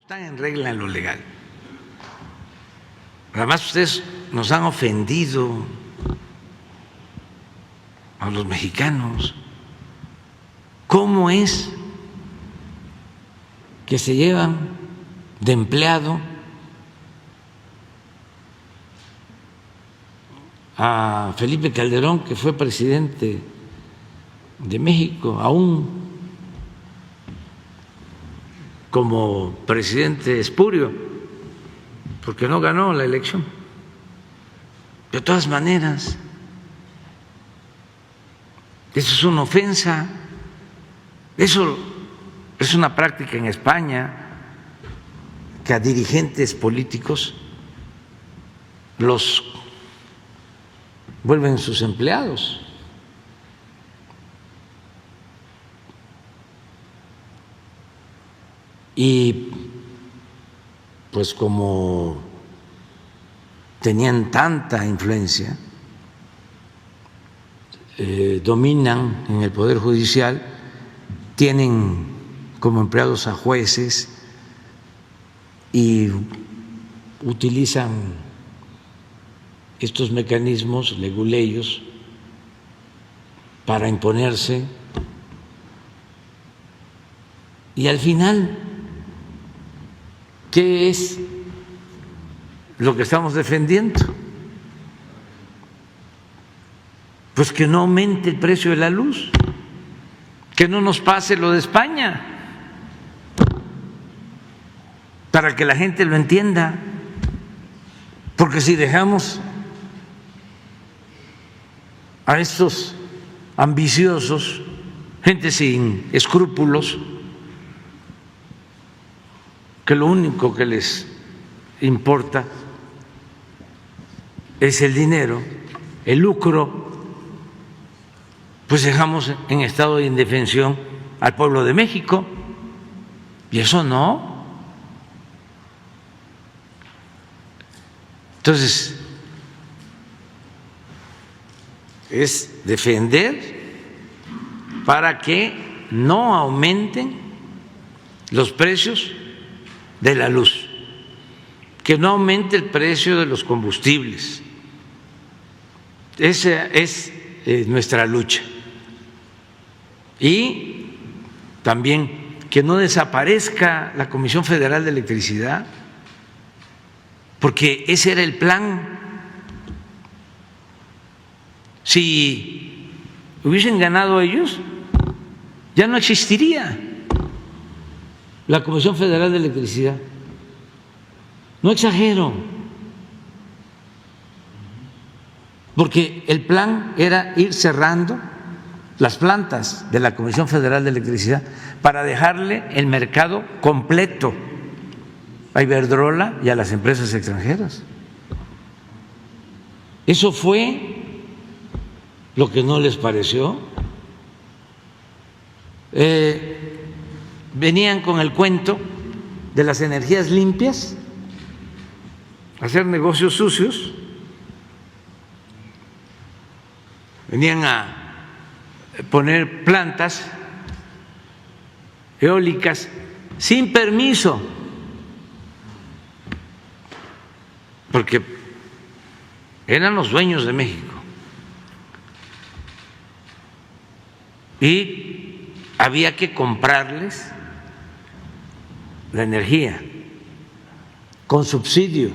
están en regla en lo legal. Además, ustedes nos han ofendido a los mexicanos. ¿Cómo es que se llevan de empleado a Felipe Calderón, que fue presidente de México, aún como presidente espurio, porque no ganó la elección? De todas maneras, eso es una ofensa. Eso es una práctica en España, que a dirigentes políticos los vuelven sus empleados. Y pues como tenían tanta influencia, dominan en el Poder Judicial, tienen como empleados a jueces y utilizan estos mecanismos leguleyos para imponerse, y al final, ¿qué es lo que estamos defendiendo? Pues que no aumente el precio de la luz, que no nos pase lo de España, para que la gente lo entienda. Porque si dejamos a estos ambiciosos, gente sin escrúpulos, que lo único que les importa es el dinero, el lucro, pues dejamos en estado de indefensión al pueblo de México, y eso no. Entonces, es defender para que no aumenten los precios de la luz, que no aumente el precio de los combustibles. Esa es nuestra lucha. Y también que no desaparezca la Comisión Federal de Electricidad, porque ese era el plan. Si hubiesen ganado ellos, ya no existiría la Comisión Federal de Electricidad. No exagero, porque el plan era ir cerrando las plantas de la Comisión Federal de Electricidad para dejarle el mercado completo a Iberdrola y a las empresas extranjeras. Eso fue lo que no les pareció. Venían con el cuento de las energías limpias, hacer negocios sucios, venían a poner plantas eólicas sin permiso, porque eran los dueños de México, y había que comprarles la energía con subsidio,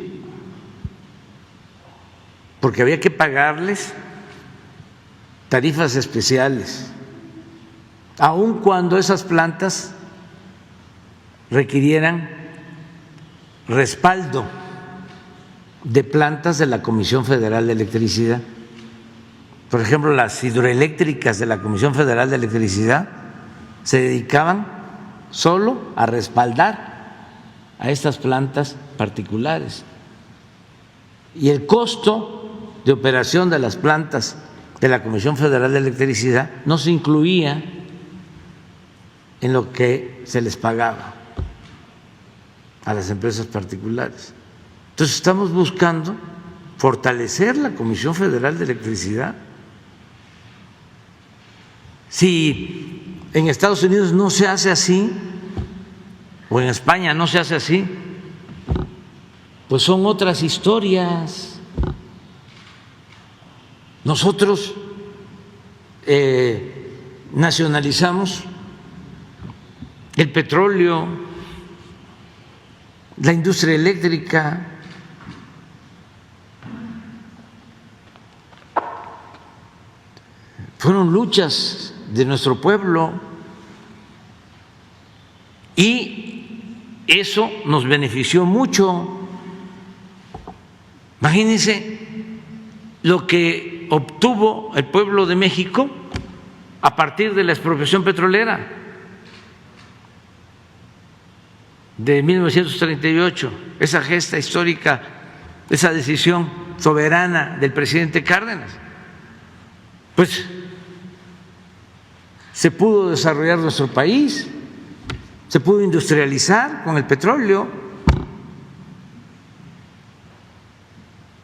porque había que pagarles tarifas especiales, aun cuando esas plantas requirieran respaldo de plantas de la Comisión Federal de Electricidad. Por ejemplo, las hidroeléctricas de la Comisión Federal de Electricidad se dedicaban solo a respaldar a estas plantas particulares, y el costo de operación de las plantas de la Comisión Federal de Electricidad no se incluía en lo que se les pagaba a las empresas particulares. Entonces estamos buscando fortalecer la Comisión Federal de Electricidad. Si en Estados Unidos no se hace así, o en España no se hace así, pues son otras historias. Nosotros nacionalizamos el petróleo, la industria eléctrica, fueron luchas de nuestro pueblo y eso nos benefició mucho. Imagínense lo que obtuvo el pueblo de México a partir de la expropiación petrolera de 1938, esa gesta histórica, esa decisión soberana del presidente Cárdenas. Pues se pudo desarrollar nuestro país, se pudo industrializar con el petróleo,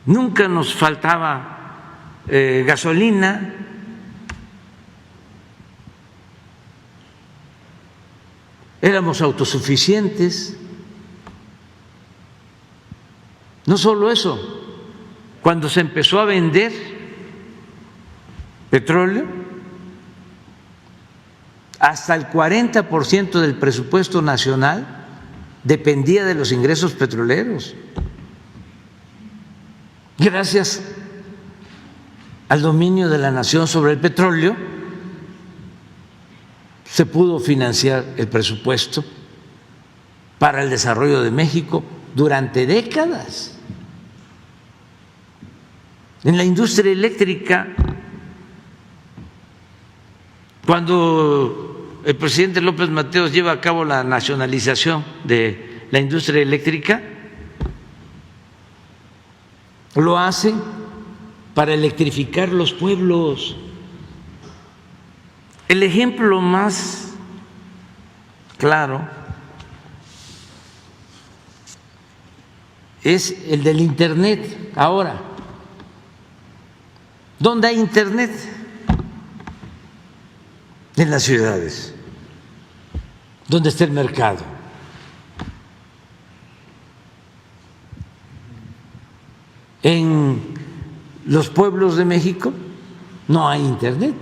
nunca nos faltaba gasolina, éramos autosuficientes. No solo eso, cuando se empezó a vender petróleo, hasta el 40% del presupuesto nacional dependía de los ingresos petroleros. Gracias al dominio de la nación sobre el petróleo, se pudo financiar el presupuesto para el desarrollo de México durante décadas. En la industria eléctrica, cuando el presidente López Mateos lleva a cabo la nacionalización de la industria eléctrica, lo hace para electrificar los pueblos. El ejemplo más claro es el del Internet. Ahora, ¿dónde hay Internet? En las ciudades. ¿Dónde está el mercado? En los pueblos de México no hay Internet.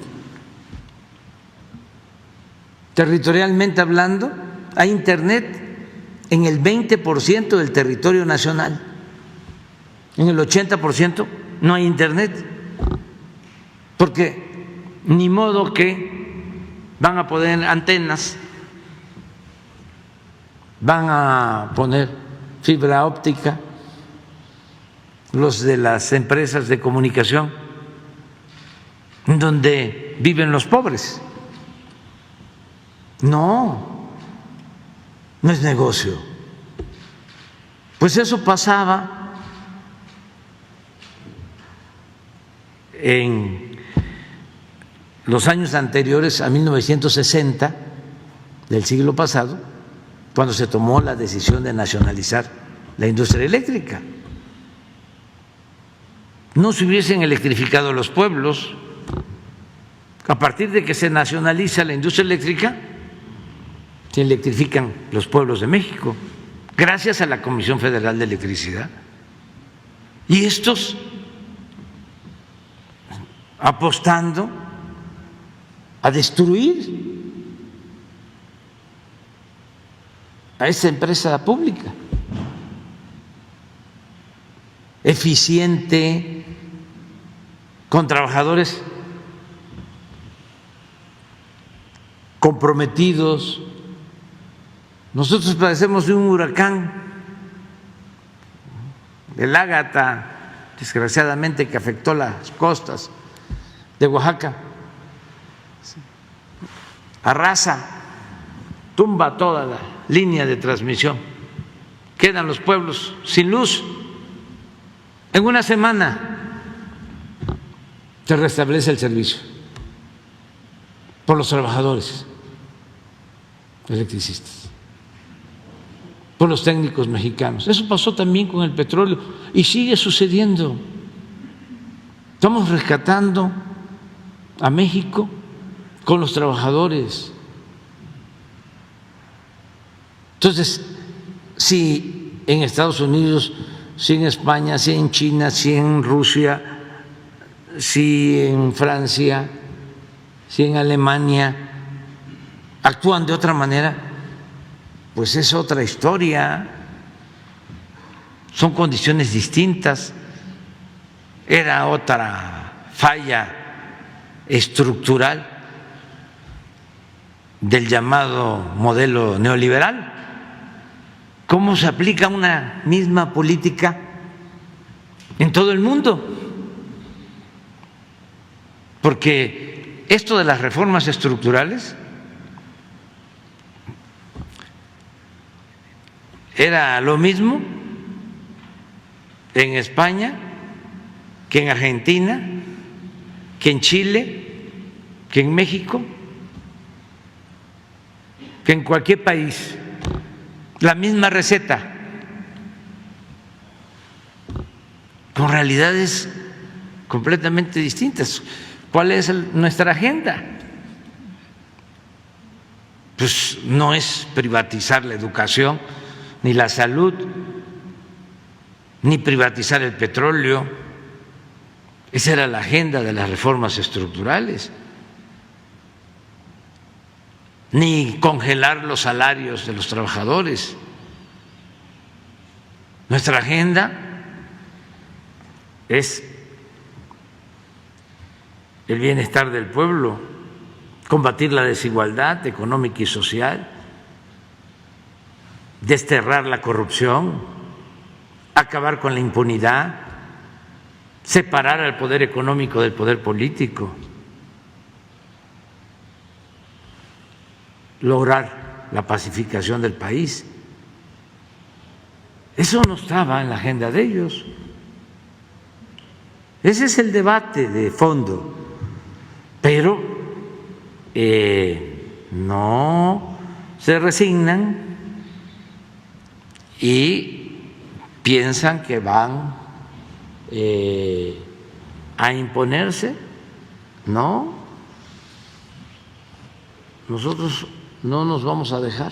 Territorialmente hablando, hay Internet en el 20% del territorio nacional. En el 80% no hay Internet. Porque ni modo que van a poner antenas, van a poner fibra óptica los de las empresas de comunicación donde viven los pobres. No, no es negocio. Pues eso pasaba en los años anteriores a 1960 del siglo pasado, cuando se tomó la decisión de nacionalizar la industria eléctrica. No se hubiesen electrificado los pueblos. A partir de que se nacionaliza la industria eléctrica, se electrifican los pueblos de México, gracias a la Comisión Federal de Electricidad. Y estos apostando a destruir a esa empresa pública, eficiente, con trabajadores comprometidos. Nosotros padecemos de un huracán, el Ágata, desgraciadamente, que afectó las costas de Oaxaca. Arrasa, tumba toda la línea de transmisión, quedan los pueblos sin luz. En una semana se restablece el servicio por los trabajadores electricistas, por los técnicos mexicanos. Eso pasó también con el petróleo y sigue sucediendo. Estamos rescatando a México con los trabajadores. Entonces, si en Estados Unidos, si en España, si en China, si en Rusia, si en Francia, si en Alemania actúan de otra manera, pues es otra historia, son condiciones distintas, era otra falla estructural del llamado modelo neoliberal. ¿Cómo se aplica una misma política en todo el mundo? Porque esto de las reformas estructurales era lo mismo en España que en Argentina, que en Chile, que en México, que en cualquier país. La misma receta, con realidades completamente distintas. ¿Cuál es nuestra agenda? Pues no es privatizar la educación, ni la salud, ni privatizar el petróleo. Esa era la agenda de las reformas estructurales. Ni congelar los salarios de los trabajadores. Nuestra agenda es el bienestar del pueblo, combatir la desigualdad económica y social, desterrar la corrupción, acabar con la impunidad, separar al poder económico del poder político, lograr la pacificación del país. Eso no estaba en la agenda de ellos. Ese es el debate de fondo, pero no se resignan y piensan que van a imponerse. No, nosotros no nos vamos a dejar.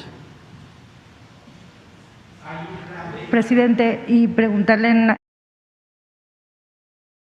Presidente, y preguntarle